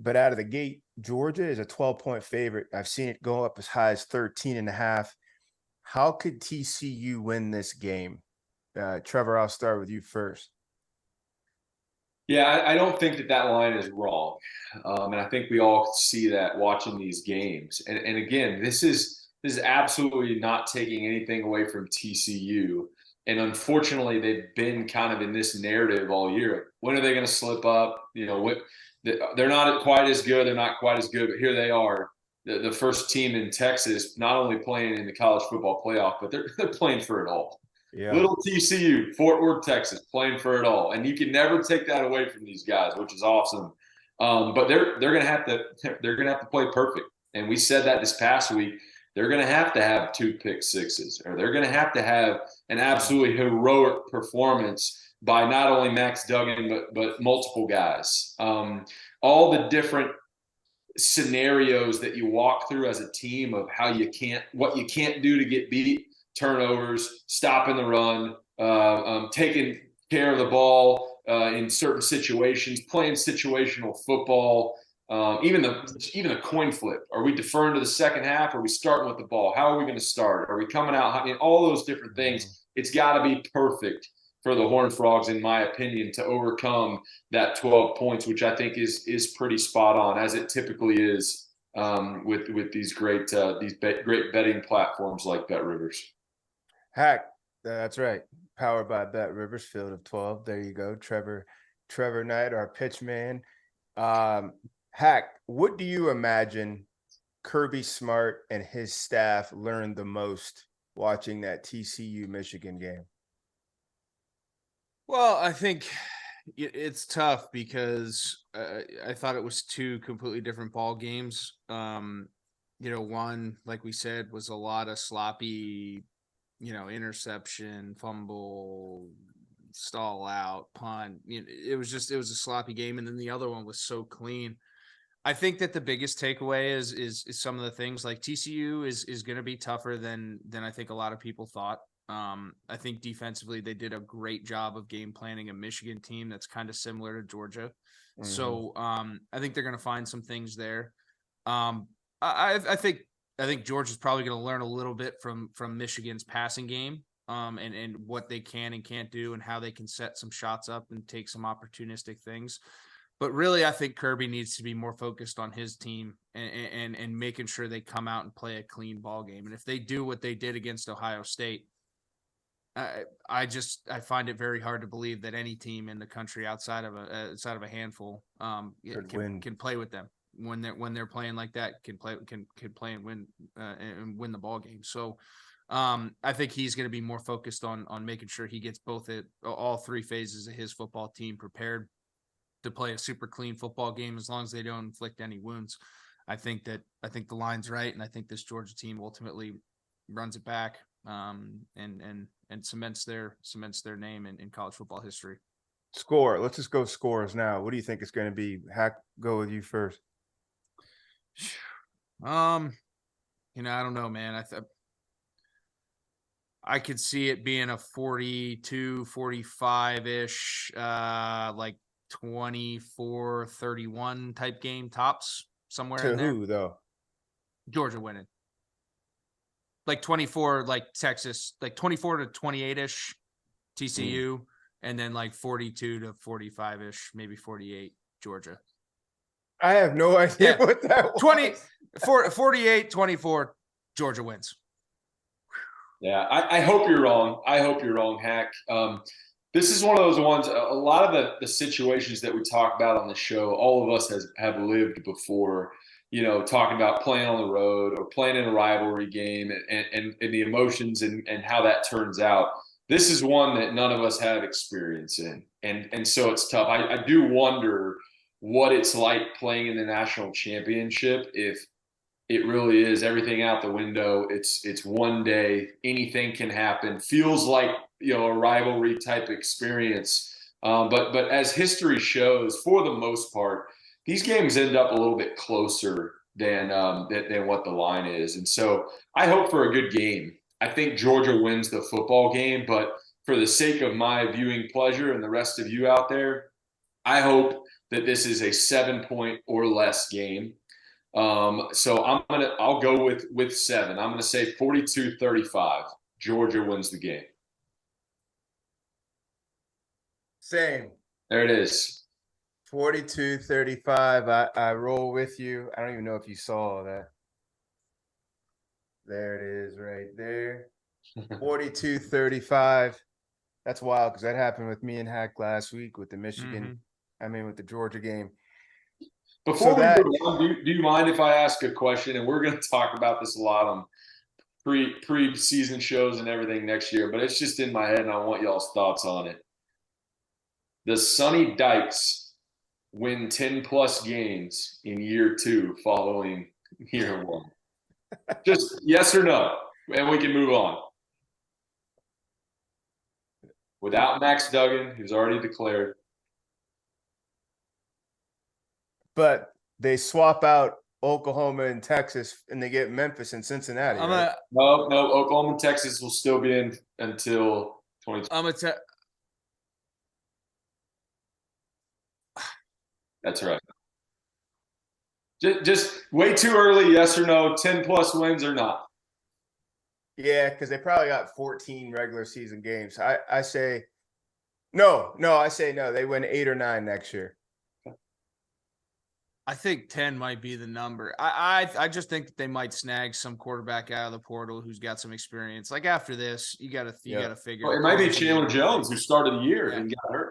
but out of the gate, Georgia is a 12-point favorite. I've seen it go up as high as 13.5. How could TCU win this game? Trevor, I'll start with you first. Yeah, I don't think that line is wrong. And I think we all see that watching these games. And again, this is absolutely not taking anything away from TCU. And unfortunately, they've been kind of in this narrative all year. When are they going to slip up? They're not quite as good. They're not quite as good, but here they are, the first team in Texas, not only playing in the college football playoff, but they're playing for it all. Yeah. Little TCU, Fort Worth, Texas, playing for it all, and you can never take that away from these guys, which is awesome. But they're gonna have to play perfect, and we said that this past week. They're gonna have to have 2 pick sixes, or they're gonna have to have an absolutely heroic performance by not only Max Duggan but multiple guys. All the different scenarios that you walk through as a team of what you can't do to get beat. Turnovers, stopping the run, taking care of the ball in certain situations, playing situational football, even the coin flip. Are we deferring to the second half? Are we starting with the ball? How are we going to start? Are we coming out? I mean, all those different things. It's got to be perfect for the Horned Frogs, in my opinion, to overcome that 12 points, which I think is pretty spot on, as it typically is with these great betting platforms like BetRivers. Hack, that's right. Powered by Bet Rivers, field of 12. There you go. Trevor Knight, our pitch man. Hack, what do you imagine Kirby Smart and his staff learned the most watching that TCU Michigan game? Well, I think it's tough because I thought it was 2 completely different ball games. One, like we said, was a lot of sloppy, interception, fumble, stall out, punt. It was a sloppy game, and then the other one was so clean. I think that the biggest takeaway is some of the things like TCU is going to be tougher than I think a lot of people thought. I think defensively they did a great job of game planning a Michigan team that's kind of similar to Georgia. Mm-hmm. So I think they're going to find some things there. I think Georgia's probably going to learn a little bit from Michigan's passing game, and what they can and can't do, and how they can set some shots up and take some opportunistic things. But really, I think Kirby needs to be more focused on his team and making sure they come out and play a clean ball game. And if they do what they did against Ohio State, I find it very hard to believe that any team in the country outside of a handful can play with them. When they're playing like that, can play and win the ball game. So I think he's going to be more focused on making sure he gets all 3 phases of his football team prepared to play a super clean football game, as long as they don't inflict any wounds. I think the line's right, and I think this Georgia team ultimately runs it back and cements their name in college football history. Score. Let's just go scores now. What do you think it's going to be? Hack, go with you first. I don't know, man. I could see it being a 42-45-ish, like 24-31 type game, tops, somewhere in there. To who, though? Georgia winning. Like 24, like Texas, like 24-28-ish, TCU, and then like 42-45-ish, maybe 48, Georgia. I have no idea what that was. 48-24, Georgia wins. Yeah, I hope you're wrong. I hope you're wrong, Hack. This is one of those ones, a lot of the situations that we talk about on the show, all of us have lived before, talking about playing on the road or playing in a rivalry game and the emotions and how that turns out. This is one that none of us have experience in. And so it's tough. I do wonder what it's like playing in the national championship if it really is everything out the window. It's one day, anything can happen. Feels like a rivalry type experience. But as history shows, for the most part, these games end up a little bit closer than what the line is. And so I hope for a good game. I think Georgia wins the football game, but for the sake of my viewing pleasure and the rest of you out there, I hope that this is a 7-point or less game. So I'll go with 7. I'm gonna say 42-35. Georgia wins the game. Same. There it is. 42-35. I roll with you. I don't even know if you saw that. There it is right there. 42-35. That's wild because that happened with me and Hack last week with the Michigan. With the Georgia game. Before we move on, do you mind if I ask a question? And we're going to talk about this a lot on pre-season shows and everything next year, but it's just in my head and I want y'all's thoughts on it. The Sonny Dykes win 10+ games in year 2 following year 1. Just yes or no, and we can move on. Without Max Duggan, who's already declared. But they swap out Oklahoma and Texas, and they get Memphis and Cincinnati. Right? No, Oklahoma and Texas will still be in until 2020. That's right. Just way too early, yes or no, 10+ wins or not? Yeah, because they probably got 14 regular season games. I say no. I say no. They win 8 or 9 next year. I think 10 might be the number. I just think that they might snag some quarterback out of the portal who's got some experience. Like after this, you got to figure. Well, it might be Chandler Jones who started the year and got hurt.